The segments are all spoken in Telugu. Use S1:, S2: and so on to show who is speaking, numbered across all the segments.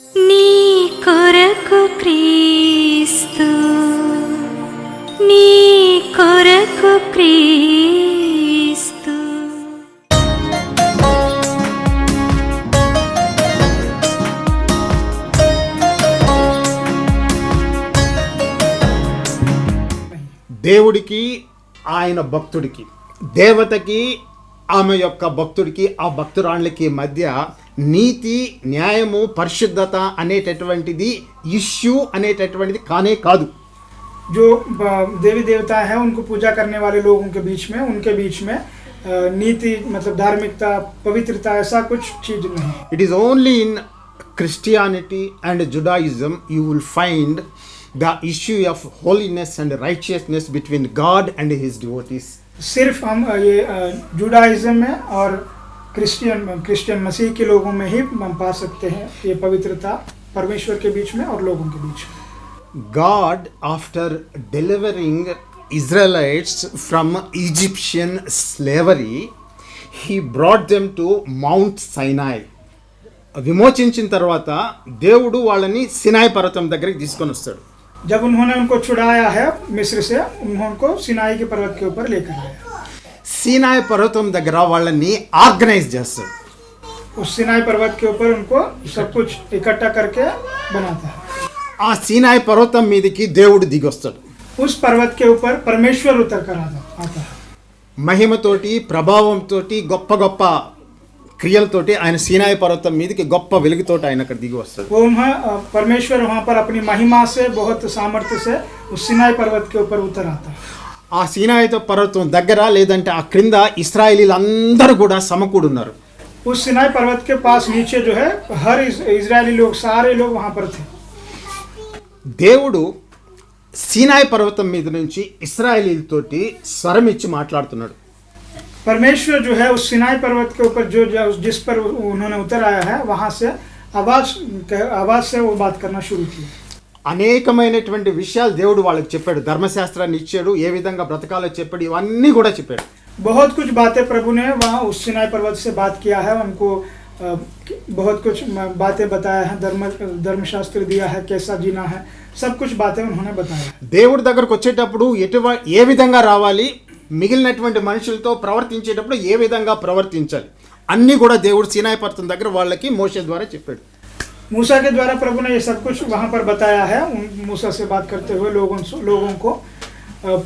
S1: నీ కొరకు క్రీస్తు, నీ కొరకు క్రీస్తు.
S2: దేవుడికి ఆయన భక్తుడికి, దేవతకి ఆమె యొక్క భక్తుడికి, ఆ భక్తురాళ్ళకి మధ్య నీతి, న్యాయము, పరిశుద్ధత అనేటటువంటిది ఇష్యూ అనేటటువంటిది కానే కాదు.
S3: जो देवी देवता है उनको पूजा करने वाले लोगों के बीच में, उनके बीच में नीति मतलब धार्मिकता, पवित्रता ऐसा कुछ चीज नहीं.
S2: It is only in Christianity and Judaism you will find the issue of holiness and righteousness between God and his devotees.
S3: सिर्फ हम ये जुडाइज्म में और क्रिश्चियन मसीह के लोगों में ही हम पा सकते हैं ये पवित्रता, परमेश्वर के बीच में और लोगों के बीच में.
S2: God, after delivering Israelites from Egyptian slavery, he brought them to Mount Sinai. విమోచించిన తర్వాత దేవుడు వాళ్ళని సినాయి పర్వతం దగ్గరికి తీసుకొని వస్తాడు.
S3: जब उन्होंने उनको छुड़ाया है मिस्र से, उनको सिनाई के पर्वत के ऊपर लेकर आया.
S2: సినాయి పర్వతం దగ్గర వాళ్ళని ఆర్గనైజ్ చేస్తాడు.
S3: उस सिनाई पर्वत के ऊपर उनको सब कुछ इकट्ठा करके बनाता है.
S2: ఆ సినాయి పర్వతం మీదకి దేవుడు దిగొస్తాడు.
S3: उस पर्वत के ऊपर परमेश्वर उतर कर आता है.
S2: మహిమతోటి, ప్రభావంతోటి, గొప్ప గొప్ప క్రియలతోటి ఆయన సినాయి పర్వతం మీదకి గొప్ప వెలుగుతోటి ఆయన అక్కడ దిగి వస్తాడు.
S3: वो परमेश्वर वहाँ पर अपनी महिमा से, बहुत सामर्थ्य से उस सिनाई पर्वत के ऊपर उतर आता है.
S2: ఆ సినాయి పర్వతం దగ్గర లేదంటే ఆ క్రింద ఇశ్రాయేలీలందరూ కూడా సమకూడున్నారు.
S3: उस सिनाई पर्वत के पास नीचे जो है हर इजरायली लोग, सारे लोग वहाँ पर थे.
S2: దేవుడు సినాయి పర్వతం మీద నుంచి ఇశ్రాయేలీలతోటి స్వరం ఇచ్చి మాట్లాడుతున్నాడు.
S3: परमेश्वर जो है उस सिनाई पर्वत के ऊपर जिस पर उन्होंने उतर आया है, वहाँ से आवाज से वो बात करना शुरू की.
S2: అనేకమైనటువంటి విషయాలు దేవుడు వాళ్ళకి చెప్పాడు. ధర్మశాస్త్రాన్ని ఇచ్చాడు, ఏ విధంగా బ్రతకాలో చెప్పాడు, ఇవన్నీ కూడా చెప్పాడు.
S3: बहुत कुछ बातें प्रभु ने वहाँ उस सिनाई पर्वत से बात किया है. उनको बहुत कुछ बातें बताया है, धर्मशास्त्र दिया है, कैसा जीना है, सब कुछ बातें उन्होंने बताया.
S2: దేవుడి దగ్గరకు వచ్చేటప్పుడు ఏ విధంగా రావాలి, మిగిలినటువంటి మనుషులతో ప్రవర్తించేటప్పుడు ఏ విధంగా ప్రవర్తించాలి, అన్నీ కూడా దేవుడు సినాయి పర్వతం దగ్గర వాళ్ళకి మోషే ద్వారా చెప్పాడు.
S3: मूसा के द्वारा प्रभु ने ये सब कुछ वहाँ पर बताया है. मूसा से बात करते हुए लोगों को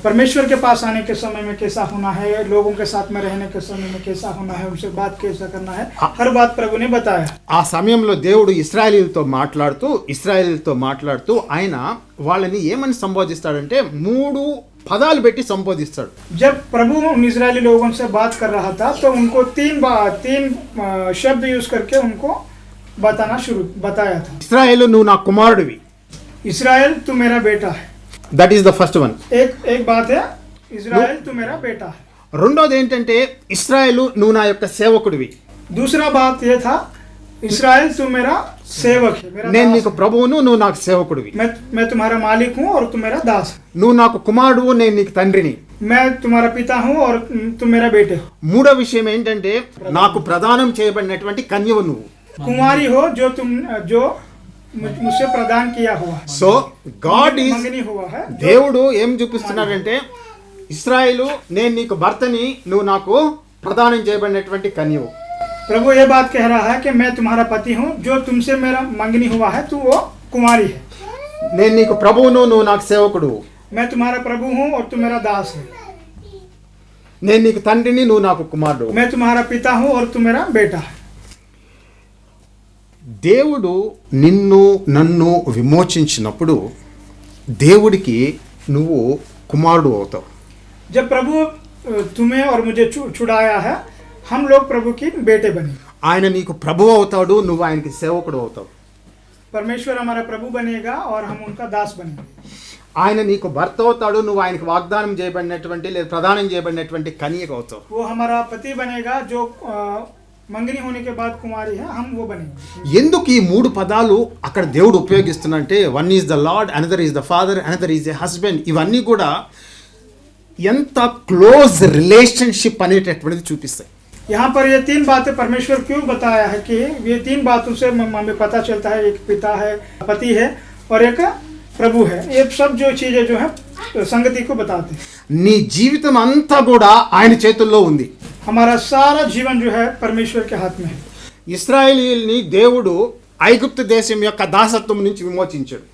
S3: परमेश्वर के पास आने के समय में कैसा होना है, लोगों के साथ में रहने के समय में कैसा होना है, उनसे बात कैसा करना है, हर बात प्रभु ने बताया.
S2: ఆ సమయంలో దేవుడు ఇశ్రాయేలీలతో మాట్లాడుతూ ఆయన వాళ్ళని ఏమని సంబోధిస్తాడంటే 3 పదాలు పెట్టి సంబోధిస్తాడు.
S3: जब प्रभु उन इजरायली लोगों से बात कर रहा था तो उनको तीन शब्द यूज करके उनको बताया था.
S2: ఇశ్రాయేలు నువ్వు నా కుమారుడివి.
S3: इस्राएल तू मेरा बेटा है.
S2: That is the first one.
S3: एक बात है, इस्राएल तू मेरा बेटा है.
S2: రెండోది ఏంటంటే ఇశ్రాయేలు నువ్వు నా యొక్క సేవకుడివి.
S3: दूसरा बात ये था, इस्राएल तू मेरा सेवक है, मेरा
S2: నేను
S3: दास
S2: నీకు
S3: है.
S2: ప్రభువును, నువ్వు నాకు సేవకుడివి.
S3: मैं तुम्हारा मालिक हूँ और तुम मेरा दास है.
S2: నువ్వు నాకు కుమారుడు, నేను నీకు తండ్రిని.
S3: मैं तुम्हारा पिता हूँ और तुम मेरा बेटे हो.
S2: మూడో విషయం ఏంటంటే నాకు ప్రదానం చేయబడినటువంటి కన్యవు నువ్వు.
S3: कुमारी हो जो मुझसे प्रदान किया हुआ है.
S2: సో గాడ్ ఈజ్,
S3: मंगनी हुआ है.
S2: దేవుడు ఏం చూపిస్తున్నాడంటే ఇశ్రాయేలు నేను నీకు భర్తని, నువ్వు నాకు ప్రదానం చేయబడినటువంటి కన్యవు.
S3: प्रभु ये बात कह रहा है कि मैं तुम्हारा पति हूँ, जो तुमसे मेरा मंगनी हुआ है, तू वो कुमारी है.
S2: నేను నీకు ప్రభువును, నువ్వు నాకు సేవకుడు.
S3: मैं तुम्हारा प्रभु हूँ और तू मेरा दास है.
S2: నేను నీకు తండ్రిని, నువ్వు నాకు కుమారుడు.
S3: मैं तुम्हारा पिता हूँ और तू मेरा बेटा है.
S2: దేవుడు నిన్ను నన్ను విమోచించినప్పుడు దేవుడికి నువ్వు కుమారుడు అవుతావు.
S3: जब प्रभु तुम्हें और मुझे छुड़ाया है, हम लोग प्रभु की बेटे बने.
S2: ఆయన నీకు ప్రభువు అవుతాడు, నువ్వు ఆయనకి సేవకుడు అవుతావు.
S3: परमेश्वर हमारा प्रभु बनेगा और हम उनका दास बनेंगे.
S2: ఆయన నీకు భర్త అవుతాడు, నువ్వు ఆయనకి వాగ్దానం చేయబడినటువంటి లేదా ప్రదానం చేయబడినటువంటి కన్యక అవుతావు.
S3: वो हमारा पति बनेगा, जो मंगनी होने के बाद कुमारी है, हम वो बनेंगे.
S2: ఎందుకు ఈ 3 పదాలు అక్కడ దేవుడు ఉపయోగిస్తున్నంటే one is the lord, another is the father, another is a husband, ఇవన్నీ కూడా ఎంత క్లోజ్ రిలేషన్షిప్ అనేటటువంటిది చూపిస్తాయి.
S3: यहाँ पर ये तीन बातें परमेश्वर क्यों बताया है कि ये तीन बातों से हमें पता चलता है, एक पिता है, पति है और एक प्रभु है। ये सब जो चीजें जो है संगति को बताते हैं।
S2: నీ జీవితం అంతా కూడా ఆయన చేతుల్లో ఉంది.
S3: हमारा सारा जीवन जो है परमेश्वर के हाथ में है।
S2: ఇశ్రాయేలీయుల్ని దేవుడు ఐగుప్తు దేశం యొక్క దాసత్వం నుంచి విమోచించాడు.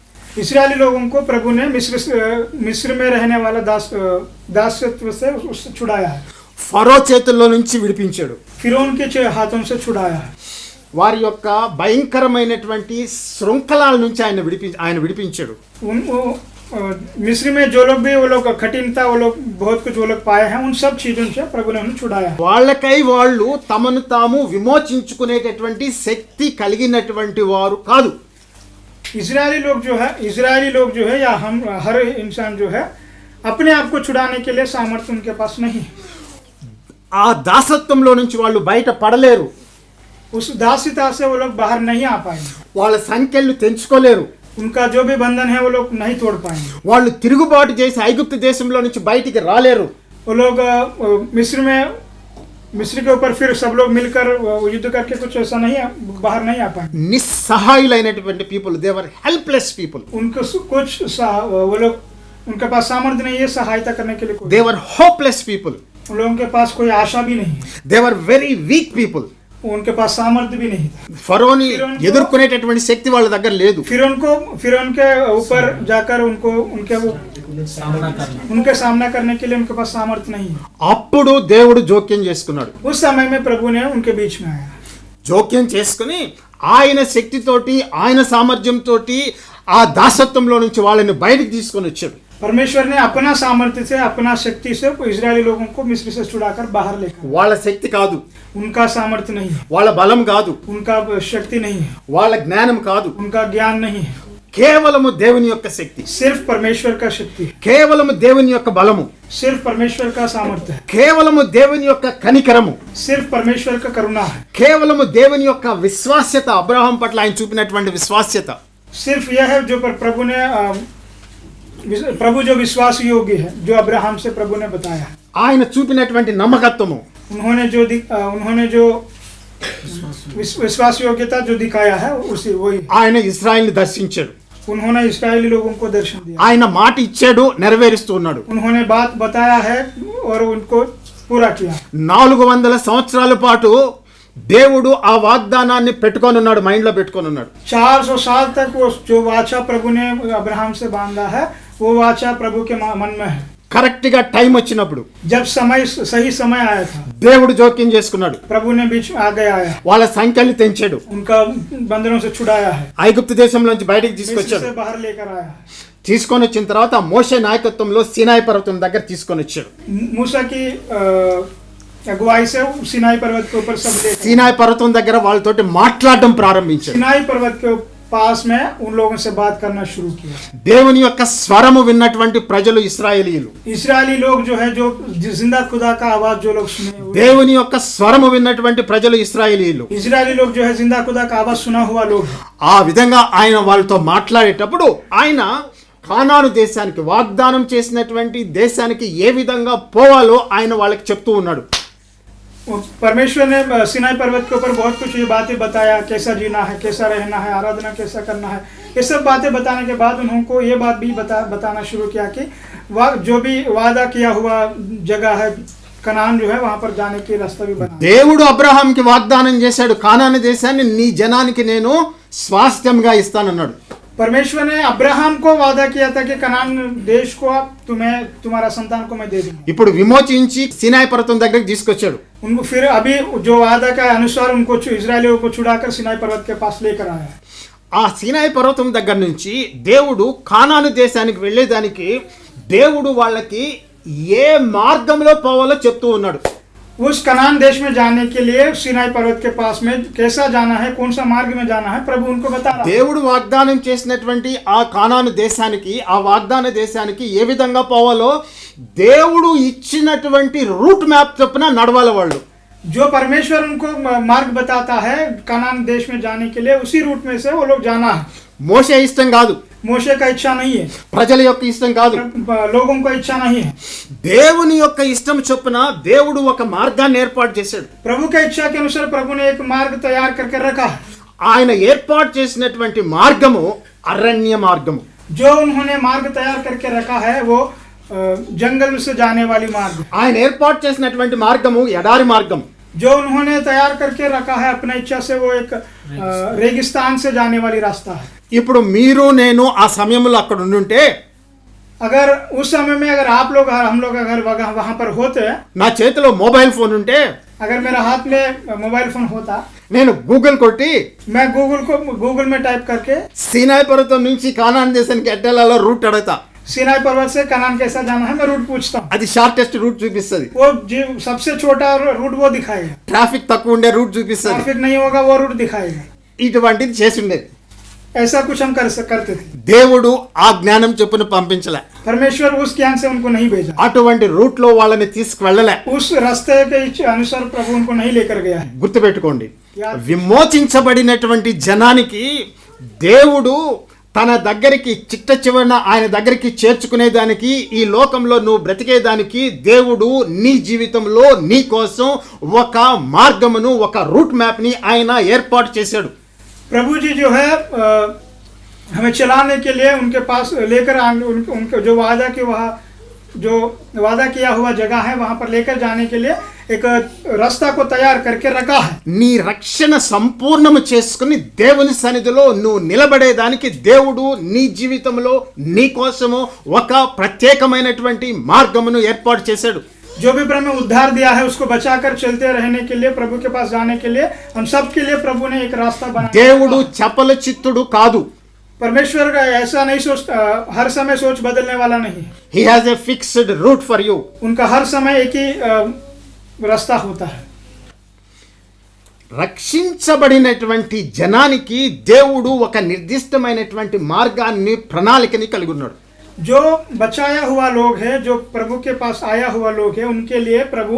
S3: इस्राएली लोगों को प्रभु ने मिस्र में रहने वाला दासत्व से उससे छुड़ाया है।
S2: ఫరో చేతుల్లో నుంచి విడిపించాడు.
S3: फिरौन के हाथों से छुड़ाया है।
S2: వారి యొక్క భయంకరమైనటువంటి శృంఖలాల నుంచి ఆయన విడిపించాడు.
S3: मिस्र में जो लोग भी वो लोग कठिनता वो लोग बहुत कुछ वो लोग पाए हैं, उन सब चीजों से प्रभु ने उन्हें छुड़ाया।
S2: వాళ్ళకై వాళ్ళు తమను తాము విమోచించుకునేటటువంటి శక్తి కలిగినటువంటి వారు కాదు.
S3: इजरायली लोग जो है या हम हर इंसान जो है अपने आप को छुड़ाने के लिए सामर्थ्य उनके पास नहीं।
S2: ఆ దాసత్వంలో నుంచి వాళ్ళు బయట పడలేరు.
S3: उस दासिता से वो लोग बाहर नहीं आ पाएंगे।
S2: వాళ్ళ సంఖ్యలు తెంచుకోలేరు.
S3: उनका जो भी बंधन है वो लोग नहीं तोड़ पाएंगे।
S2: వాళ్ళు తిరుగుబాటు చేసి ఐగుప్తు దేశంలో నుంచి బయటికి రాలేరు.
S3: वो लोग मिस्र के ऊपर फिर सब लोग मिलकर युद्ध करके कुछ ऐसा नहीं बाहर नहीं आ पाएंगे।
S2: నిస్సహాయులైనటువంటి people, they were helpless people.
S3: उनको कुछ वो लोग उनके पास सामर्थ्य नहीं है सहायता करने के लिए।
S2: They were hopeless people.
S3: उन लोगों के पास कोई आशा भी नहीं है।
S2: They were very weak people.
S3: उनके पास सामर्थ्य भी नहीं था।
S2: ఫరోని ఎదుర్కొనేటటువంటి శక్తి వాళ్ళ దగ్గర లేదు.
S3: फिरौन के ऊपर जाकर उनके सामना करने के लिए उनके पास सामर्थ्य नहीं है।
S2: అప్పుడు దేవుడు జోక్యం చేసుకున్నాడు.
S3: उस समय में प्रभु ने उनके बीच में आया।
S2: జోక్యం చేసుకుని ఆయన శక్తితోటి ఆయన సామర్థ్యంతోటి ఆ దాసత్వంలో నుంచి వాళ్ళని బయటికి తీసుకొని వచ్చాడు.
S3: परमेश्वर ने अपना सामर्थ्य से अपना शक्ति से इजरायली लोगों को मिस्र से छुड़ाकर बाहर लेकर।
S2: వాళ్ళ శక్తి కాదు,
S3: उनका सामर्थ्य नहीं है,
S2: వాళ్ళ బలం కాదు,
S3: उनका शक्ति नहीं है,
S2: వాళ్ళ జ్ఞానం కాదు,
S3: उनका ज्ञान नहीं है,
S2: కేవలము దేవుని యొక్క శక్తి,
S3: सिर्फ परमेश्वर का शक्ति है,
S2: కేవలము దేవుని యొక్క బలము,
S3: सिर्फ परमेश्वर का सामर्थ्य है,
S2: కేవలము దేవుని యొక్క కనికరము,
S3: सिर्फ परमेश्वर का करुणा है,
S2: కేవలము దేవుని యొక్క విశ్వాస్యత, అబ్రహాం పట్ల ఆయన చూపినటువంటి విశ్వాస్యత,
S3: सिर्फ यह है जो प्रभु जो विश्वास योग्य है, जो अब्राहम से प्रभु ने बताया।
S2: ఆయన చూపినటువంటి నమ్మకత్వము,
S3: उन्होंने जो विश्वास योग्यता जो दिखाया है उसी वही।
S2: ఆయన ఇశ్రాయేలుని దర్శించాడు.
S3: उन्होंने इस्राएली लोगों को दर्शन दिया।
S2: ఆయన మాట ఇచ్చాడు, నెరవేరుస్తూ ఉన్నాడు.
S3: उन्होंने बात बताया है और उनको पूरा किया।
S2: 400 సంవత్సరాల పాటు దేవుడు ఆ వాగ్దానాన్ని పెట్టుకొని ఉన్నాడు, మైండ్ లో పెట్టుకొని ఉన్నాడు.
S3: 400 साल तक वो जो वाचा प्रभु ने अब्राहम से बांधा है वो वाचा प्रभु के मन में है।
S2: కరెక్ట్ గా టైం వచ్చినప్పుడు,
S3: जब सही समय आया था,
S2: దేవుడు జోక్యం చేసుకున్నాడు.
S3: प्रभु ने बीच में आगे आया,
S2: వాళ్ళ సంఖ్యలు తెంచాడు,
S3: उनका बंधनों से छुड़ाया है,
S2: ఐగుప్తు దేశంలోంచి బయటికి తీసుకొచ్చాడు.
S3: मिस्र से बाहर लेकर आया।
S2: తీసుకొని వచ్చిన తర్వాత మోషే నాయకత్వంలో సినాయి పర్వతం దగ్గర తీసుకొని వచ్చాడు.
S3: मूसा की अगुवाई से सिनाई पर्वत के ऊपर सब लेकर,
S2: సినాయి పర్వతం దగ్గర వాళ్ళతోటి మాట్లాడడం ప్రారంభించాడు.
S3: सिनाई पर्वत के पास में उन लोगों से बात करना शुरू किया।
S2: దేవుని యొక్క స్వరము విన్నటువంటి ప్రజలు ఇశ్రాయేలీయులు,
S3: इस्राएली लोग जो है जो जिंदा खुदा का आवाज जो लोग सुने,
S2: దేవుని యొక్క స్వరము విన్నటువంటి ప్రజలు ఇశ్రాయేలీయులు,
S3: इस्राएली लोग जो है जिंदा खुदा का आवाज सुना हुआ लोग।
S2: ఆ విధంగా ఆయన వాళ్ళతో మాట్లాడేటప్పుడు ఆయన కానాను దేశానికి, వాగ్దానం చేసినటువంటి దేశానికి ఏ విధంగా పోవాలో ఆయన వాళ్ళకి చెప్తూ ఉన్నాడు.
S3: परमेश्वर ने सिनाई पर्वत के ऊपर बहुत कुछ ये बातें बताया, कैसा जीना है, कैसा रहना है, आराधना कैसा करना है। ये सब बातें बताने के बाद उनको ये बात भी बताना शुरू किया कि जो भी वादा किया हुआ जगह है कनान जो है वहां पर जाने की रास्ता भी बना।
S2: దేవుడు అబ్రహాంకి వాగ్దానం చేశాడు, కానాను దేశాన్ని నీ జనానికి నేను స్వాస్థ్యంగా ఇస్తానన్నాడు.
S3: परमेश्वर ने अब्राहम को वादा किया था कि कनान देश को तुम्हारा संतान को मैं दे दूंगा।
S2: ఇప్పుడు విమోచించి సినాయి పర్వతం దగ్గరికి తీసుకొచ్చాడు.
S3: उनको फिर अभी जो वादा का अनुसार उनको इजरायलियों को छुड़ाकर सिनाई पर्वत के पास लेकर आया।
S2: ఆ సినాయి పర్వతం దగ్గర నుంచి దేవుడు కానాను దేశానికి వెళ్ళేదానికి దేవుడు వాళ్ళకి ఏ మార్గంలో పోవాలో చెప్తూ ఉన్నాడు.
S3: उस कनान देश में जाने के लिए सिनाई पर्वत के पास में कैसा जाना है, कौन सा मार्ग में जाना है, प्रभु उनको बता रहा है।
S2: దేవుడు వాగ్దానం చేసినటువంటి ఆ కానాను దేశానికి, ఆ వాగ్దాన దేశానికి ఏ విధంగా పోవాలో దేవుడు ఇచ్చినటువంటి రూట్ మ్యాప్ చొప్పున నడవాలి వాళ్ళు.
S3: जो परमेश्वर उनको मार्ग बताता है कनान देश में जाने के लिए, उसी रूट में से वो लोग जाना है।
S2: మోషే ఇష్టం కాదు,
S3: मोशे का इच्छा नहीं है,
S2: ప్రజల యొక్క ఇష్టం కాదు.
S3: लोगों का इच्छा नहीं है।
S2: దేవుని యొక్క ఇష్టం చొప్పున దేవుడు ఒక మార్గాన్ని ఏర్పాటు చేశాడు.
S3: प्रभु के इच्छा के अनुसार प्रभु ने एक मार्ग तैयार करके रखा है।
S2: ఆయన ఏర్పాటు చేసినటువంటి మార్గము అరణ్య మార్గము.
S3: जो उन्होंने मार्ग तैयार करके रखा है वो जंगल से जाने वाली मार्ग।
S2: ఆయన ఏర్పాటు చేసినటువంటి మార్గము ఎడారి మార్గం.
S3: जो उन्होंने तैयार करके रखा है अपना इच्छा से वो एक रेगिस्तान से जाने वाली रास्ता है।
S2: ఇప్పుడు మీరు నేను ఆ సమయంలో అక్కడ ఉండుంటే
S3: अगर उस समय में अगर आप लोग हम लोग अगर वहां पर होते,
S2: నా చేతిలో మొబైల్ ఫోన్ ఉంటే
S3: अगर मेरा हाथ में मोबाइल फोन होता,
S2: నేను గూగుల్ కొట్టి
S3: मैं गूगल में टाइप करके
S2: సీనాయి పర్వతం నుంచి కానాన్ దేశానికి ఎట్టాలలో రూట్ అడుగుతా.
S3: सीनाई पर्वत से कनान कैसा जाना है मैं रूट पूछता हूँ।
S2: అది షార్టెస్ట్ రూట్ చూపిస్తుంది.
S3: वो सबसे छोटा रूट वो दिखाएगा,
S2: ట్రాఫిక్ తక్కువ ఉండే రూట్ చూపిస్తుంది.
S3: ट्रैफिक नहीं होगा वो रूट दिखाएगा।
S2: ఇటువంటిది చేసి ఉండేది.
S3: ऐसा कुछ हम करते थे।
S2: దేవుడు ఆ జ్ఞానం చొప్పున పంపించలే.
S3: परमेश्वर उस ज्ञान से उनको नहीं भेजा,
S2: అటువంటి రూట్ లో వాళ్ళని తీసుకువెళ్ళలే.
S3: उस रास्ते के अनुसार प्रभु उनको नहीं लेकर गया है।
S2: గుర్తుపెట్టుకోండి, విమోచించబడినటువంటి జనానికి దేవుడు తన దగ్గరికి చిట్ట చివరన ఆయన దగ్గరికి చేర్చుకునేదానికి, ఈ లోకంలో నువ్వు బ్రతికేదానికి దేవుడు నీ జీవితంలో నీ కోసం ఒక మార్గమును, ఒక రూట్ మ్యాప్ ని ఆయన ఏర్పాటు చేశాడు.
S3: प्रभु जी जो है हमें चलाने के लिए उनके पास लेकर उनके जो वादा किया हुआ जगह है वहां पर लेकर जाने के लिए एक रास्ता को तैयार करके रखा है।
S2: నీ రక్షణ సంపూర్ణము చేసుకుని దేవుని సన్నిధిలో నువ్వు నిలబడేదానికి దేవుడు నీ జీవితంలో నీ కోసము ఒక ప్రత్యేకమైనటువంటి మార్గమును ఏర్పాటు చేశాడు.
S3: जो भी प्रभु ने उद्धार दिया है उसको बचाकर चलते रहने के लिए, प्रभु के पास जाने के लिए हम सब के लिए प्रभु ने एक रास्ता बनाया।
S2: దేవుడు చపల చిత్తుడు కాదు.
S3: परमेश्वर का ऐसा नहीं सोचता, हर समय सोच बदलने वाला नहीं।
S2: He has a fixed route for you.
S3: उनका हर समय एक ही रास्ता होता है।
S2: రక్షించబడినటువంటి జనానికి దేవుడు ఒక నిర్దిష్టమైనటువంటి మార్గాన్ని, ప్రణాళికని కలిగి ఉన్నాడు.
S3: जो बचाया हुआ लोग है, जो प्रभु के पास आया हुआ लोग है, उनके लिए प्रभु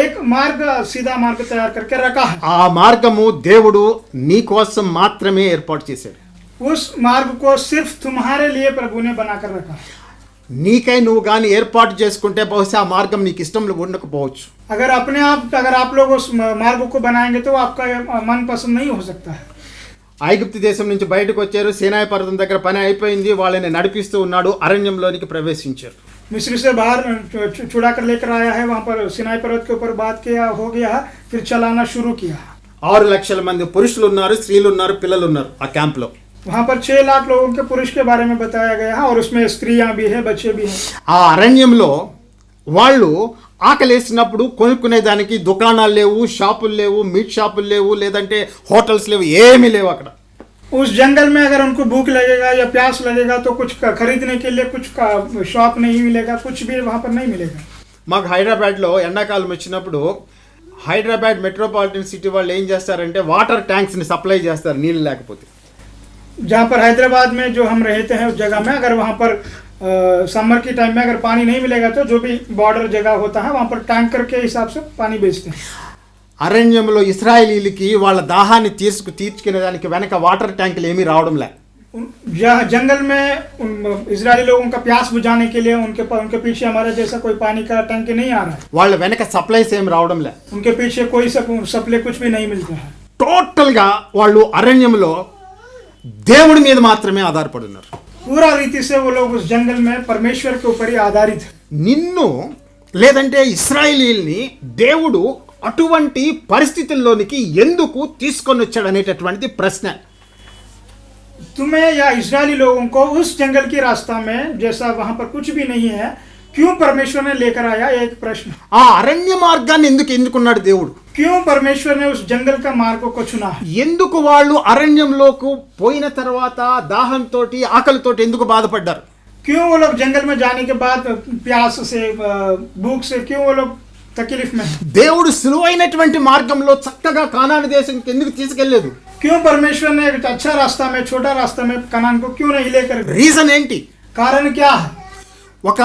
S3: एक मार्ग, सीधा मार्ग तैयार करके रखा है।
S2: ఆ మార్గము దేవుడు నీ కోసం మాత్రమే ఏర్పాటు చేశాడు.
S3: उस मार्ग को सिर्फ तुम्हारे लिए प्रभु ने बनाकर रखा है।
S2: నీకై నువ్వు కానీ ఏర్పాటు చేసుకుంటే బహుశా ఆ మార్గం నీకు ఇష్టం ఉండకపోవచ్చు.
S3: अगर आप लोग उस मार्ग को बनाएंगे तो आपका मन पसंद नहीं हो सकता है।
S2: ఐగుప్తు దేశం నుంచి బయటకు వచ్చారు, సీనాయి పర్వతం దగ్గర పని అయిపోయింది, వాళ్ళని నడిపిస్తూ ఉన్నాడు, అరణ్యంలోనికి ప్రవేశించారు.
S3: मिस्र से बाहर छुड़ा कर लेकर आया है, वहां पर सिनाई पर्वत के ऊपर बात किया हो गया, फिर चलाना शुरू किया।
S2: 6 లక్షల మంది పురుషులు ఉన్నారు, స్త్రీలు ఉన్నారు, పిల్లలు ఉన్నారు ఆ క్యాంప్ లో.
S3: वहां पर 6 लाख लोगों के पुरुष के बारे में बताया गया है और उसमें स्त्रियां भी है, बच्चे भी हैं।
S2: ఆ అరణ్యంలో వాళ్ళు ఆకలేసినప్పుడు కొనుక్కునేదానికి దుకాణాలు లేవు, షాపులు లేవు, మీట్ షాపులు లేవు, లేదంటే హోటల్స్ లేవు, ఏమీ లేవు అక్కడ.
S3: उस जंगल में अगर उनको भूख लगेगा या प्यास लगेगा तो कुछ खरीदने के लिए कुछ शॉप नहीं मिलेगा, कुछ भी वहां पर नहीं मिलेगा।
S2: మాకు హైదరాబాద్లో ఎండాకాలం వచ్చినప్పుడు హైదరాబాద్ మెట్రోపాలిటన్ సిటీ వాళ్ళు ఏం చేస్తారంటే వాటర్ ట్యాంక్స్ని సప్లై చేస్తారు నీళ్ళు లేకపోతే.
S3: जहाँ पर हैदराबाद में जो हम रहते हैं उस जगह में अगर वहाँ पर समर की टाइम में अगर पानी नहीं मिलेगा तो जो भी बॉर्डर जगह होता है वहाँ पर टैंकर के हिसाब से पानी बेचते हैं।
S2: అరణ్యంలో ఇశ్రాయేలీలకి వాళ్ళ దాహాన్ని తీర్చుకునేదానికి వెనక వాటర్ ట్యాంకులు ఏమీ రావడం లే.
S3: जंगल में इजरायली लोगों का प्यास बुझाने के लिए उनके पीछे हमारे जैसा कोई पानी का टैंक नहीं आ रहा है।
S2: వాళ్ళ వెనక సప్లైస్ ఏమి రావడం లే.
S3: उनके पीछे कोई सप्लाई कुछ भी नहीं मिलता है।
S2: టోటల్గా వాళ్ళు అరణ్యంలో దేవుడి మీద మాత్రమే ఆధారపడి ఉన్నారు.
S3: पूरा रीति से वो लोग उस जंगल में परमेश्वर के ऊपर ही आधारित है।
S2: నిన్ను లేదంటే ఇశ్రాయేలీల్ని దేవుడు అటువంటి పరిస్థితుల్లోనికి ఎందుకు తీసుకొని వచ్చాడు అనేటటువంటిది ప్రశ్న.
S3: तुम्हें या इजरायली लोगों को उस जंगल की रास्ता में जैसा वहां पर कुछ भी नहीं है, क्यों परमेश्वर ने लेकर आया, एक प्रश्न।
S2: ఆ అరణ్య మార్గాన్ని ఎందుకు ఎన్నుకున్నాడు దేవుడు?
S3: क्यों परमेश्वर ने उस जंगल का मार्ग को चुना है?
S2: ఎందుకు వాళ్ళు అరణ్యంలోకి పోయిన తర్వాత దాహంతోటి ఆకలితోటి ఎందుకు బాధపడ్డారు?
S3: क्यों वो लोग जंगल में जाने के बाद प्यास से, भूख से, क्यों वो लोग तकलीफ में?
S2: దేవుడు సులువైనటువంటి మార్గంలో చక్కగా కానాను దేశానికి ఎందుకు తీసుకెళ్లేదు?
S3: क्यों परमेश्वर ने एक अच्छा रास्ता में, छोटा रास्ता में कनान को क्यों नहीं लेकर गए?
S2: రీజన్ ఏంటి?
S3: कारण क्या है?
S2: ఒక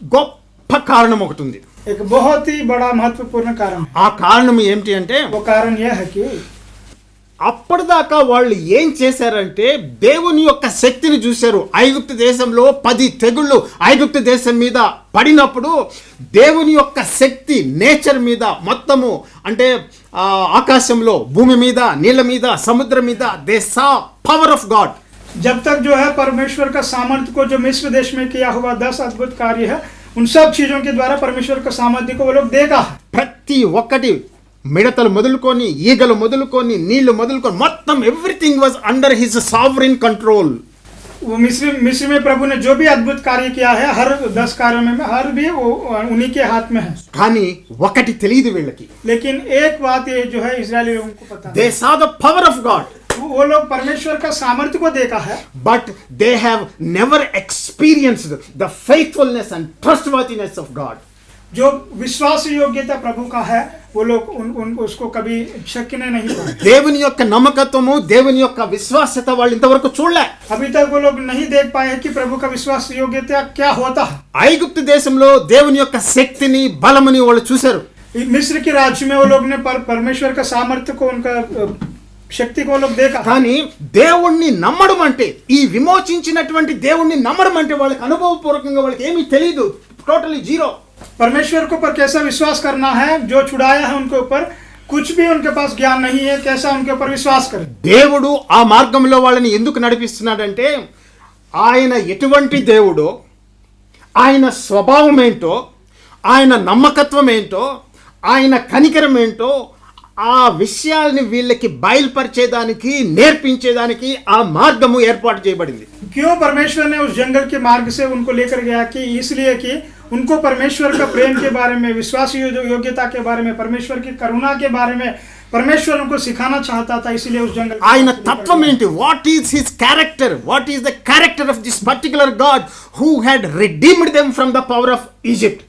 S2: గొప్ప కారణం ఒకటి ఉంది.
S3: एक बहुत ही बड़ा महत्वपूर्ण कारण है।
S2: ఆ కారణం ఏంటి అంటే
S3: वो कारण यह है कि
S2: అప్పటిదాకా వాళ్ళు ఏం చేశారంటే దేవుని యొక్క శక్తిని చూశారు. ఐగుప్తు దేశంలో 10 తెగుళ్ళు ఐగుప్తు దేశం మీద పడినప్పుడు దేవుని యొక్క శక్తి నేచర్ మీద మొత్తము అంటే ఆకాశంలో భూమి మీద నీళ్ళ మీద సముద్రం మీద they saw power of God.
S3: जब तक जो है परमेश्वर का सामर्थ्य को जो मिस्र देश में किया हुआ 10 अद्भुत कार्य है, उन सब चीजों के द्वारा परमेश्वर का सामर्थ्य को वो लोग देखा.
S2: ప్రతి ఒక్కటి మిడతలు మొదలుకొని ఈగలు మొదలుకొని నీళ్లు మొదలుకొని మొత్తం everything was under his sovereign control.
S3: वो मिस्र में प्रभु ने जो भी अद्भुत कार्य किया है, हर 10 कार्यों में हर भी वो उन्हीं के हाथ में है.
S2: కానీ ఒకటి తెలియదు వీళ్ళకి.
S3: लेकिन एक बात ये जो है इजरायली लोगों को पता
S2: they saw the power of God.
S3: वो लोग परमेश्वर का सामर्थ्य को देखा है,
S2: but they have never experienced the faithfulness and trustworthiness of God.
S3: जो विश्वास योग्यता प्रभु का है, वो लोग उसको कभी शक्य नहीं पाए.
S2: దేవుని యొక్క నమ్మకత్వము దేవుని యొక్క విశ్వాసత వాళ్ళు ఇంతవరకు చూడలే.
S3: अभी तक वो लोग नहीं देख पाए कि प्रभु का विश्वास योग्यता क्या होता है.
S2: ఐగుప్తు దేశంలో దేవుని యొక్క శక్తిని బలముని వాళ్ళు చూశారు.
S3: मिस्र के राज्य में वो लोग ने परमेश्वर का सामर्थ्य को, उनका శక్తి को लोग देखा.
S2: కానీ దేవుణ్ణి నమ్మడం అంటే ఈ విమోచించినటువంటి దేవుణ్ణి నమ్మడం అంటే వాళ్ళకి అనుభవపూర్వకంగా వాళ్ళకి ఏమీ తెలియదు. Totally zero.
S3: परमेश्वर के ऊपर कैसा विश्वास करना है, जो छुड़ाया है उनके ऊपर कुछ भी उनके पास ज्ञान नहीं है, कैसा उनके ऊपर विश्वास करें.
S2: దేవుడు ఆ మార్గంలో వాళ్ళని ఎందుకు నడిపిస్తున్నాడంటే ఆయన ఎటువంటి దేవుడో, ఆయన స్వభావం ఏంటో, ఆయన నమ్మకత్వం ఏంటో, ఆయన కనికరం ఏంటో ఆ విషయాల్ని వీళ్ళకి బయలుపరిచేదానికి నేర్పించేదానికి ఆ మార్గము ఏర్పాటు చేయబడింది.
S3: क्यों परमेश्वर ने उस जंगल के मार्ग से उनको लेकर गया कि इसलिए कि उनको परमेश्वर का प्रेम के बारे में, विश्वास योग्यता के बारे में, परमेश्वर की करुणा के बारे में परमेश्वर उनको सिखाना चाहता था. इसलिए उस जंगल
S2: ఆయన తత్వం ఏంటి, what is his character, what is the character of this particular God who had redeemed them from the power of Egypt.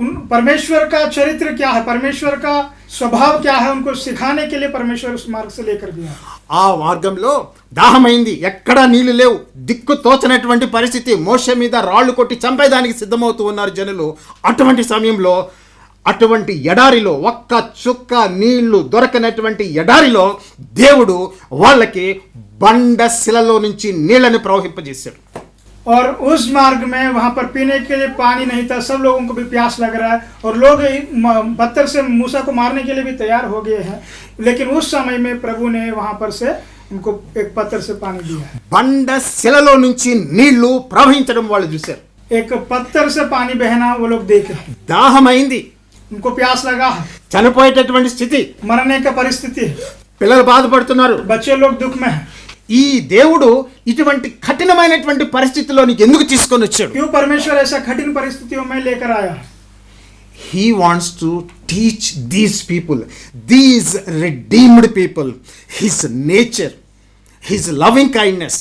S3: उन परमेश्वर का चरित्र क्या है, परमेश्वर का स्वभाव क्या है, उनको सिखाने के लिए परमेश्वर उस मार्ग से लेकर गया.
S2: ఆ మార్గంలో దాహమైంది, ఎక్కడా నీళ్లు లేవు, దిక్కు తోచనటువంటి పరిస్థితి, మోషే మీద రాళ్లు కొట్టి చంపేదానికి సిద్ధమవుతూ ఉన్నారు జనులు. అటువంటి సమయంలో అటువంటి ఎడారిలో ఒక్క చుక్క నీళ్లు దొరకనటువంటి ఎడారిలో దేవుడు వాళ్ళకి బండ శిలలో నుంచి నీళ్లను ప్రవహింపజేశాడు.
S3: और उस मार्ग में वहां पर पीने के लिए पानी नहीं था. सब लोगों को भी प्यास लग रहा है और लोग पत्थर से मूसा को मारने के लिए भी तैयार हो गए हैं. लेकिन उस समय में प्रभु ने वहां पर से उनको एक पत्थर से पानी दिया है.
S2: బండ శిలలో నుంచి నీళ్లు ప్రవహించడం వాళ్ళు చూశారు.
S3: एक पत्थर से पानी बहना वो लोग देखे.
S2: దాహమైంది,
S3: उनको प्यास लगा है,
S2: చనిపోయేటటువంటి స్థితి,
S3: मरने का परिस्थिति है,
S2: పిల్లలు బాధపడుతున్నారు.
S3: बच्चे लोग दुख में है.
S2: ఈ దేవుడు ఇటువంటి కఠినమైనటువంటి పరిస్థితిలో నీకు ఎందుకు తీసుకొని వచ్చాడు?
S3: क्यों परमेश्वर ऐसा कठिन परिस्थितियों में लेकर आया?
S2: He wants to teach these people, these redeemed people, his nature, his loving kindness,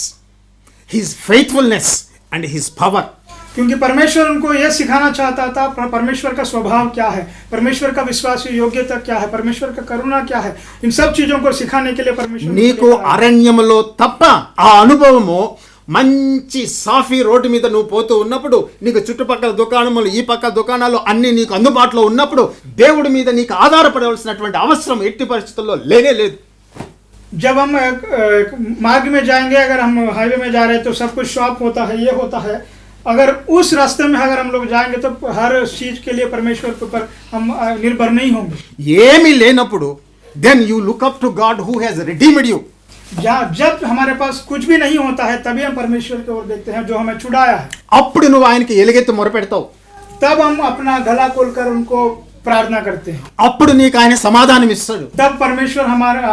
S2: his faithfulness and his power.
S3: क्योंकि परमेश्वर उनको यह सिखाना चाहता था परमेश्वर का स्वभाव क्या है, परमेश्वर का विश्वास योग्यता क्या है, परमेश्वर का करुणा क्या है. इन सब चीजों को सिखाने के लिए परमेश्वर
S2: నీకు అరణ్యములో తప్ప ఆ అనుభవము మంచి సాఫీ రోడ్డు మీద నువ్వు పోతూ ఉన్నప్పుడు నీకు చుట్టుపక్కల దుకాణములు ఈ పక్క దుకాణాలు అన్నీ నీకు అందుబాటులో ఉన్నప్పుడు దేవుడి మీద నీకు ఆధారపడవలసినటువంటి అవసరం ఎట్టి పరిస్థితుల్లో లేనే లేదు.
S3: जब हम मार्ग में जाएंगे, अगर हम हाईवे में जा रहे हैं तो सब कुछ शॉप होता है, ये होता है. अगर उस रास्ते में अगर हम लोग जाएंगे तो हर चीज के लिए परमेश्वर के ऊपर हम निर्भर नहीं होंगे.
S2: ఏమీ లేనప్పుడు then you look up to God who has redeemed you.
S3: जब हमारे पास कुछ भी नहीं होता है तभी हम परमेश्वर की ओर देखते हैं जो हमें छुड़ाया है.
S2: అప్పుడు నువ్వు ఆయనకి ఎలుగెత్తి మొరపెడతావు.
S3: तब हम अपना गला खोलकर उनको प्रार्थना करते हैं.
S2: అప్పుడు నీకు ఆయన సమాధానం ఇస్తాడు.
S3: तब परमेश्वर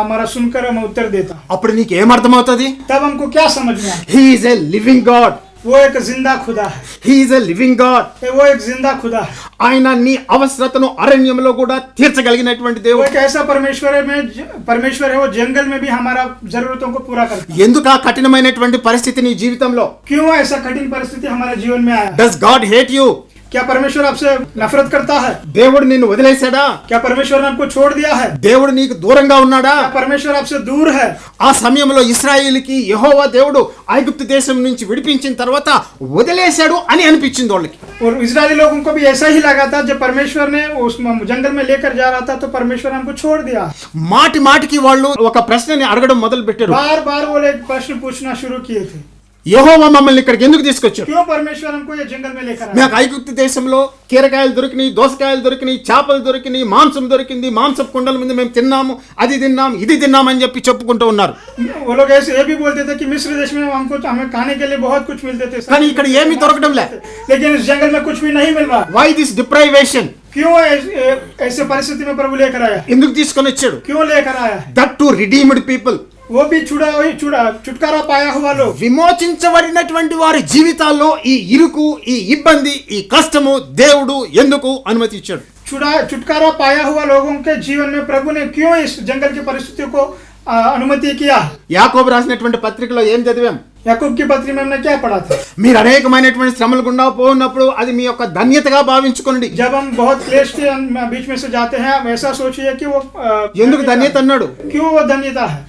S3: हमारा सुनकर हमें उत्तर देता है.
S2: అప్పుడు నీకు ఏమర్థమవుతుంది?
S3: तब हमको क्या समझ में आता है?
S2: He is a living God.
S3: वो एक जिंदा खुदा है.
S2: He is a living God.
S3: वो एक जिंदा खुदा है.
S2: ఆయన నీ అవసరతను అరణ్యంలో కూడా తీర్చగలిగినటువంటి
S3: वो
S2: దేవుడు.
S3: एक ऐसा परमेश्वर है, वो जंगल में भी हमारा जरूरतों को पूरा करता है.
S2: ఎందుకు ఆ కఠినమైనటువంటి పరిస్థితి నీ జీవితంలో?
S3: क्यों ऐसा कठिन परिस्थिति हमारे जीवन में आया?
S2: Does God hate you?
S3: क्या परमेश्वर आपसे नफरत करता है?
S2: దేవుడు నిన్ను వదిలేశాడా?
S3: क्या परमेश्वर ने आपको छोड़ दिया है?
S2: దేవుడు నీకు దూరంగా ఉన్నాడా?
S3: क्या परमेश्वर आपसे दूर है?
S2: ఆ సమయంలో ఇశ్రాయేలుకి యెహోవా దేవుడు ఐగుప్తు దేశం నుంచి విడిపించిన తర్వాత వదిలేశాడు అని అనిపించింది వాళ్ళకి.
S3: और इजरायली लोगों को भी ऐसा ही लगा था जब परमेश्वर ने उस जंगल में लेकर जा रहा था तो परमेश्वर ने हमको छोड़ दिया.
S2: మాటి మాటికి వాళ్ళు ఒక ప్రశ్నని అడగడం మొదలు పెట్టారు.
S3: बार बार वो एक प्रश्न पूछना शुरू किए थे.
S2: యెహోవా మమ్మల్ని ఇక్కడికి ఎందుకు తీసుకొచ్చాడు?
S3: क्यों परमेश्वर हमको ये जंगल में लेकर आया?
S2: మాకు ఐగుప్తు దేశంలో కీరకాయలు దొరికినాయి, దోసకాయలు దొరికినాయి, చేపలు దొరికినాయి, మాంసం దొరికింది, మాంసపు కుండల మీద మేము తిన్నాము, అది తిన్నాం, ఇది తిన్నాం అని చెప్పి చెప్పుకుంటూ ఉన్నారు.
S3: वो लोग ऐसे ये भी बोलते थे कि मिस्र देश में हमको हमें खाने के लिए बहुत कुछ मिलते थे,
S2: కానీ ఇక్కడ ఏమీ దొరకడం లే.
S3: लेकिन इस जंगल में कुछ भी नहीं मिल रहा.
S2: Why this deprivation?
S3: क्यों ऐसे परिस्थिति में प्रभु लेकर आया?
S2: ఎందుకు తీసుకొని వచ్చాడు?
S3: क्यों लेकर आया?
S2: దట్ టు రిడీమ్డ్ పీపుల్,
S3: वो भी छुटकारा पाया हुआ लोग,
S2: విమోచించబడినటువంటి వారి జీవితాల్లో ఈ ఇరుకు, ఈ ఇబ్బంది, ఈ కష్టము దేవుడు ఎందుకు అనుమతి ఇచ్చాడు?
S3: छुटकारा पाया हुआ लोगों के जीवन में प्रभु ने क्यों इस जंगल की परिस्थितियों को अनुमति किया?
S2: యాకోబు రాసినటువంటి పత్రికలో ఏం చదివాం?
S3: याकूब की पत्री में हमने क्या पढ़ा था?
S2: మీరు అనేకమైనటువంటి శ్రమలు గుండా పోయినప్పుడు అది మీ యొక్క ధన్యతగా భావించుకోండి.
S3: जब हम बहुत क्लेश के बीच में से जाते हैं, हम ऐसा सोचिए कि वो
S2: ఎందుకు ధన్యత అన్నాడు?
S3: क्यों वो धन्यता है?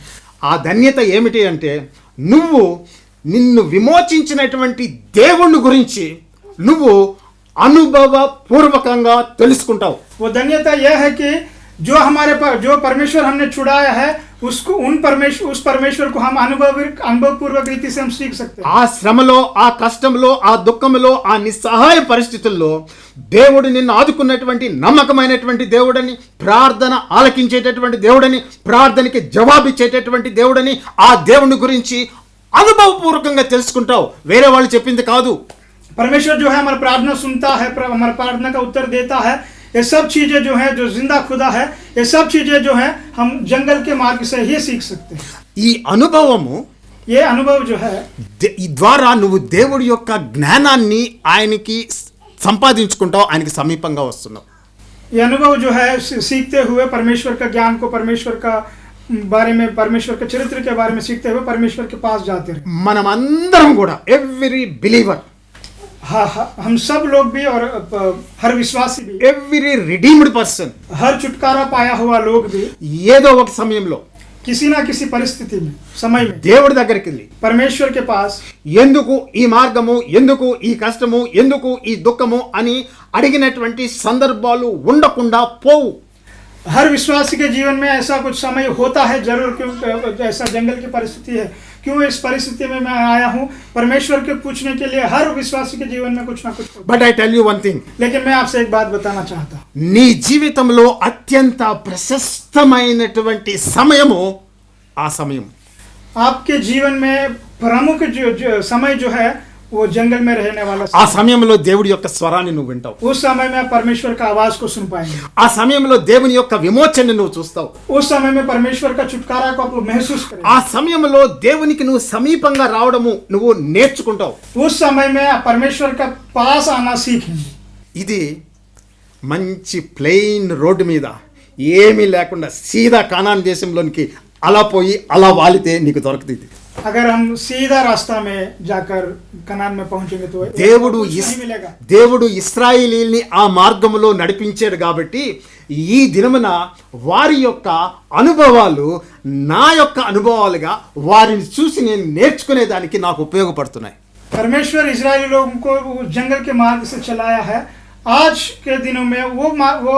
S2: ఆ ధన్యత ఏమిటి అంటే, నువ్వు నిన్ను విమోచించినటువంటి దేవుని గురించి నువ్వు అనుభవపూర్వకంగా తెలుసుకుంటావు.
S3: वो धन्यता यह है कि जो परमेश्वर हमने छुड़ाया है उसको उस परमेश्वर को हम अनुभवपूर्वक रीति से हम सीख सकते हैं.
S2: ఆ శ్రమలో, ఆ కష్టంలో, ఆ దుఃఖంలో, ఆ నిస్సహాయ పరిస్థితుల్లో దేవుడు నిన్ను ఆదుకున్నటువంటి నమ్మకమైనటువంటి దేవుడని, ప్రార్థన ఆలకించేటటువంటి దేవుడని, ప్రార్థనకి జవాబిచ్చేటటువంటి దేవుడని, ఆ దేవుని గురించి అనుభవపూర్వకంగా తెలుసుకుంటావు. వేరే వాళ్ళు చెప్పింది కాదు.
S3: परमेश्वर जो है हमारी प्रार्थना सुनता है, हमारी प्रार्थना का उत्तर देता है. ये सब चीजें जो है, जो जिंदा खुदा है, ये सब चीजें जो है हम जंगल के मार्ग से ही सीख सकते हैं.
S2: ఈ అనుభవము,
S3: ये अनुभव जो है
S2: ఈ ద్వారా నువ్వు దేవుడి యొక్క జ్ఞానాన్ని ఆయనకి సంపాదించుకుంటావు, ఆయనకి సమీపంగా వస్తున్నావు.
S3: ये अनुभव जो है सीखते हुए परमेश्वर का ज्ञान को, परमेश्वर का बारे में, परमेश्वर के चरित्र के बारे में सीखते हुए परमेश्वर के पास जाते रहे.
S2: మనమందరం కూడా, ఎవ్రీ బిలీవర్,
S3: हम सब लोग भी और हर विश्वासी भी,
S2: ఎవ్రీ రిడీమ్డ్ పర్సన్,
S3: हर छुटकारा पाया हुआ लोग भी
S2: ఏదో ఒక సమయంలో
S3: किसी ना किसी परिस्थिति में, समय में
S2: దేవుడి దగ్గరికి వెళ్ళి
S3: परमेश्वर के पास
S2: ఎందుకు ఈ మార్గము, ఎందుకు ఈ కష్టము, ఎందుకు ఈ దుఃఖము అని అడిగినటువంటి సందర్భాలు ఉండకుండా పోవు.
S3: हर विश्वासी के जीवन में ऐसा कुछ समय होता है जरूर, क्योंकि ऐसा जंगल की परिस्थिति है, क्यों इस परिस्थिति में मैं आया हूँ, परमेश्वर के पूछने के लिए हर विश्वासी के जीवन में कुछ ना कुछ होता है.
S2: But I tell you one thing,
S3: लेकिन मैं आपसे एक बात बताना चाहता हूँ.
S2: నీ జీవితంలో అత్యంత ప్రశస్తమైనటువంటి సమయము ఆ సమయం.
S3: आपके जीवन में प्रमुख जो समय जो है वो जंगल में रहने वाला
S2: ఆ సమయంలో దేవుడి యొక్క స్వరాన్ని నువ్వు వింటావు.
S3: उस समय में परमेश्वर का आवाज को सुन पाएंगे.
S2: ఆ సమయంలో దేవుని యొక్క విమోచనని నువ్వు చూస్తావు.
S3: उस समय में परमेश्वर का छुटकारा को आप लोग महसूस करेंगे.
S2: ఆ సమయంలో దేవునికి నువ్వు సమీపంగా రావడము నువ్వు నేర్చుకుంటావు.
S3: उस समय में आप परमेश्वर का पास आना सीखेंगे.
S2: ఇది మంచి ప్లెయిన్ రోడ్డు మీద ఏమీ లేకుండా సీదా కానాన్ దేశంలోనికి అలా పోయి అలా వాలితే నీకు దొరుకుతుంది.
S3: अगर हम सीधा रास्ता में जाकर कनान में पहुंचेंगे तो
S2: దేవుడు
S3: कुछ नहीं मिलेगा.
S2: దేవుడు ఇశ్రాయేలీల్ని ఆ మార్గములో నడిపించాడు కాబట్టి ఈ దినమున వారి యొక్క అనుభవాలు నా యొక్క అనుభవాలుగా వారిని చూసి నేను నేర్చుకునేదానికి నాకు ఉపయోగపడుతున్నాయి.
S3: परमेश्वर इजरायली लोगों को जंगल के मार्ग से चलाया है. आज के दिनों में वो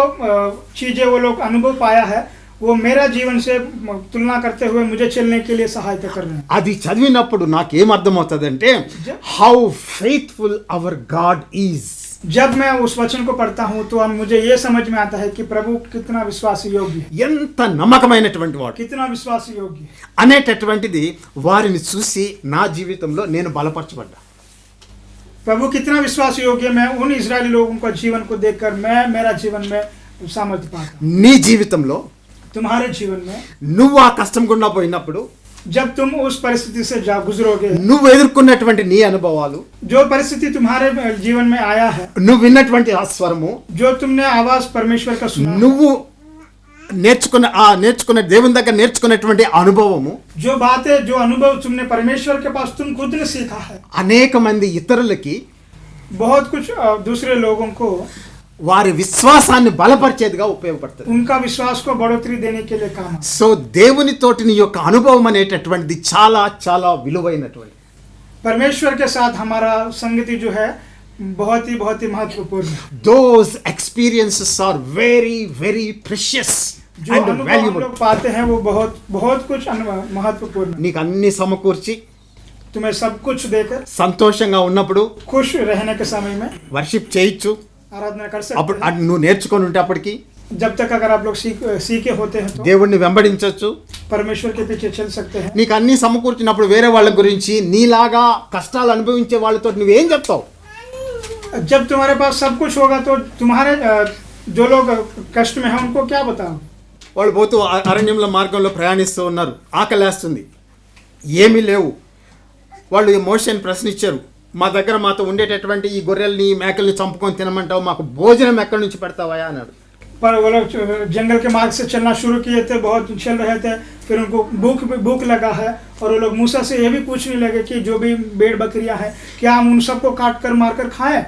S3: चीजें वो लोग अनुभव पाया है, वो मेरा जीवन से तुलना करते हुए मुझे चलने के लिए सहायता कर रहे हैं.
S2: అది చదివినప్పుడు నాకేం అర్థమవుతుందంటే, how faithful our god is.
S3: जब मैं उस वचन को पढ़ता हूँ तो मुझे ये समझ में आता है कि प्रभु कितना विश्वास योग्य है,
S2: ఎంత నమ్మకమైనటువంటి వాడు
S3: कितना विश्वास योग्य है
S2: అనేటటువంటిది వారిని చూసి నా జీవితంలో నేను బలపరచబడ్డా.
S3: प्रभु कितना विश्वास योग्य. मैं उन इजरायली लोगों का जीवन को देखकर मेरा जीवन में सामर्थ्य पाता.
S2: నీ జీవితంలో
S3: तुम्हारे जीवन में
S2: నువ్వు ఆ కష్టం గుండా పోయినప్పుడు,
S3: जब तुम उस परिस्थिति से गुजरोगे,
S2: నువ్వు ఎదుర్కొన్నటువంటి నీ అనుభవాలు,
S3: जो परिस्थिति तुम्हारे जीवन में आया है,
S2: నువ్వు విన్నటువంటి ఆ స్వరము,
S3: जो तुमने आवाज परमेश्वर का सुना,
S2: నువ్వు నేర్చుకున్న దేవుని దగ్గర నేర్చుకున్నటువంటి అనుభవము,
S3: जो बातें, जो अनुभव तुमने परमेश्वर के पास तुम खुद ने सीखा है,
S2: అనేక మంది ఇతరులకి
S3: बहुत कुछ दूसरे लोगों को
S2: వారి విశ్వాసాన్ని బలపరిచేదిగా ఉపయోగపడుతుంది.
S3: उनका विश्वास को बढ़ोतरी देने के लिए काम है।
S2: సో దేవునితోటి నీ యొక్క అనుభవం అనేటటువంటిది చాలా చాలా విలువైనటువంటి.
S3: परमेश्वर के साथ हमारा संगति जो है बहुत ही महत्वपूर्ण है।
S2: Those experiences are very very precious
S3: जो
S2: and
S3: अनुभव हम
S2: valuable.
S3: लोग पाते हैं वो बहुत कुछ महत्वपूर्ण है।
S2: నీకు అన్ని సమకూర్చి
S3: तुम्हें सब कुछ देकर
S2: సంతోషంగా ఉన్నప్పుడు
S3: खुश रहने के समय में
S2: వర్షిప్ చేయొచ్చు.
S3: आराधना कर
S2: అప్పుడు
S3: सकते हैं।
S2: నువ్వు నేర్చుకొని ఉంటే అప్పటికి
S3: जब तक अगर आप लोग सीखे होते हैं तो
S2: దేవుణ్ణి వెంబడించవచ్చు.
S3: परमेश्वर के पीछे चल सकते हैं।
S2: నీకు అన్ని సమకూర్చినప్పుడు వేరే వాళ్ళ గురించి నీలాగా కష్టాలు అనుభవించే వాళ్ళతో నువ్వేం చెప్తావు?
S3: जब तुम्हारे पास सब कुछ होगा तो तुम्हारे जो लोग कष्ट में हैं उनको क्या बताओ?
S2: వాళ్ళు పోతూ అరణ్యంలో మార్గంలో ప్రయాణిస్తూ ఉన్నారు, ఆకలేస్తుంది, ఏమీ లేవు. వాళ్ళు మోషేని ప్రశ్నించారు, మా దగ్గర మాతో ఉండేటటువంటి ఈ గొర్రెల్ని మేకల్ని చంపుకొని తినమంటావు, మాకు భోజనం ఎక్కడి నుంచి పెడతావా అన్నాడు.
S3: पर वो लोग जंगल के मार्ग से चलना शुरू किए थे, बहुत चल रहे थे, फिर उनको भूख लगा है और वो लोग मूसा से ये भी पूछने लगे कि जो भी भेड़ बकरियां हैं क्या हम उन सबको काट कर मार कर खाएं?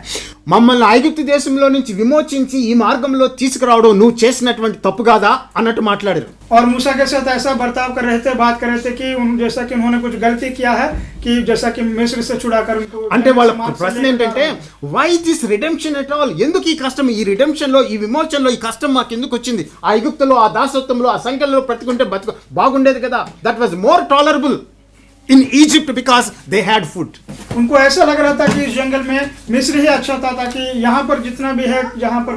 S2: మమ్మల్ని ఐగుప్తు దేశంలో నుంచి విమోచించి ఈ మార్గంలో తీసుకురావడం నువ్వు చేసినటువంటి తప్పు కాదా అన్నట్టు మాట్లాడారు.
S3: और मूसा के साथ ऐसा बर्ताव कर रहे थे, बात कर रहे थे कि जैसा कि उन्होंने कुछ गलती किया है कि जैसा कि मिस्र से छुड़ाकर उनको
S2: అంటే వాళ్ళ ప్రశ్న ఏంటంటే why this redemption at all, ఎందుకు ఈ కష్టం, ఈ రిడెంప్షన్ లో ఈ విమోచనలో ఈ కష్టం మాకు ఎందుకు వచ్చింది? ఆ ఐగుప్తులో ఆ దాసత్వంలో ఆ సంఖ్యలో బ్రతుకుంటే బాగుండేది కదా. That was more tolerable in Egypt because they had food.
S3: उनको ऐसा लग रहा था कि इस जंगल में मिस्र ही अच्छा था, ताकि यहाँ पर जितना भी है, जहाँ पर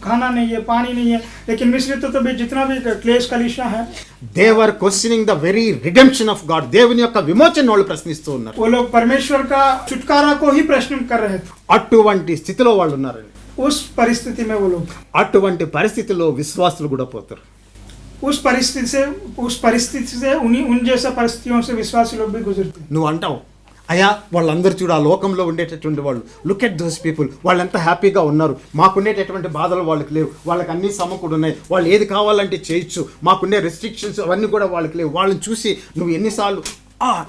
S3: खाना नहीं है, पानी नहीं है, लेकिन मिस्र तो भी जितना भी क्लेश कलिशा है,
S2: they were questioning the very redemption of God. దేవుని యొక్క విమోచన వాళ్ళు ప్రశ్నిస్తూ ఉన్నారు.
S3: वो लोग परमेश्वर का छुटकारा को ही प्रश्न कर रहे थे।
S2: అటువంటి స్థితిలో వాళ్ళు ఉన్నారండి.
S3: उस परिस्थिति में वो लोग,
S2: అటువంటి పరిస్థితిలో విశ్వాసులు కూడా పోతారు.
S3: उस परिस्थिति से उन जैसा परिस्थितियों से विश्वासी लोग भी गुजरते हैं।
S2: నువ్వు అంటావు, అయ్యా వాళ్ళందరూ చూడు, ఆ లోకంలో ఉండేటటువంటి వాళ్ళు, లుక్ ఎట్ దోస్ పీపుల్, వాళ్ళు ఎంత హ్యాపీగా ఉన్నారు, మాకుండేటటువంటి బాధలు వాళ్ళకి లేవు, వాళ్ళకి అన్ని సమకూడు ఉన్నాయి, వాళ్ళు ఏది కావాలంటే చేయొచ్చు, మాకుండే రెస్ట్రిక్షన్స్ అవన్నీ కూడా వాళ్ళకి లేవు. వాళ్ళని చూసి నువ్వు ఎన్నిసార్లు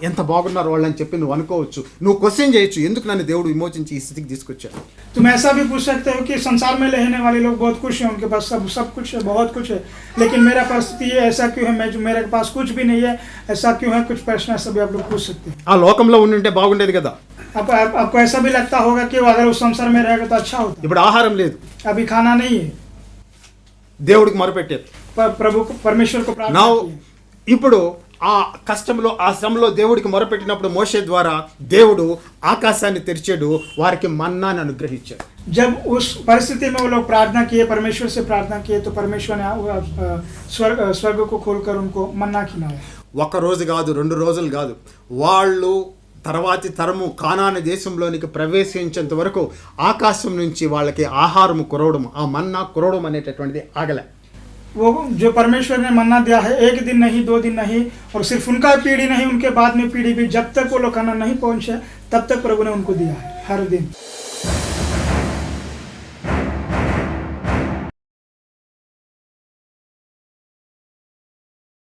S2: ఎంత బాగున్నారు వాళ్ళు అని చెప్పి నువ్వు అనుకోవచ్చు, నువ్వు క్వశ్చన్ చేయొచ్చు, ఎందుకు నన్ను దేవుడు విమోచించి ఈ స్థితికి తీసుకొచ్చాడు.
S3: तुम ऐसा भी पूछ सकते हो कि संसार में रहने वाले लोग बहुत खुश हैं, उनके पास सब कुछ है, बहुत कुछ है, लेकिन मेरा परिस्थिति ये ऐसा क्यों है, मेरे पास कुछ भी नहीं है, ऐसा क्यों है? कुछ प्रश्न ऐसा भी आप लोग पूछ सकते हैं।
S2: ఆ లోకంలో ఉండుంటే బాగుండేది కదా.
S3: आपको ऐसा भी लगता होगा कि अगर उस संसार में रहेगा तो अच्छा होता।
S2: ఇప్పుడు ఆహారం లేదు,
S3: अभी खाना नहीं है,
S2: దేవుడికి మొరపెట్టారు.
S3: परमेश्वर को प्रार्थना
S2: నా
S3: की।
S2: ఇప్పుడు ఆ కష్టంలో ఆ శ్రమలో దేవుడికి మొరపెట్టినప్పుడు మోషే ద్వారా దేవుడు ఆకాశాన్ని తెరిచాడు, వారికి మన్నాని అనుగ్రహించాడు.
S3: जब उस परिस्थिति में वो लोग प्रार्थना किए, परमेश्वर से प्रार्थना किए, तो परमेश्वर ने स्वर्ग को खोलकर उनको मन्ना खिलाया।
S2: ఒక రోజు కాదు, 2 రోజులు కాదు, వాళ్ళు తర్వాతి తరము కానాను దేశంలోనికి ప్రవేశించేంత వరకు ఆకాశం నుంచి వాళ్ళకి ఆహారం కురవడం, ఆ మన్నా కురవడం అనేటటువంటిది ఆగలే.
S3: वो जो परमेश्वर ने मन्ना दिया है, 1 दिन नहीं, 2 दिन नहीं, और सिर्फ उनका पीढ़ी नहीं, उनके बाद में पीढ़ी भी, जब तक वो लोग खाना नहीं पहुंचे तब तक प्रभु ने उनको दिया है हर दिन।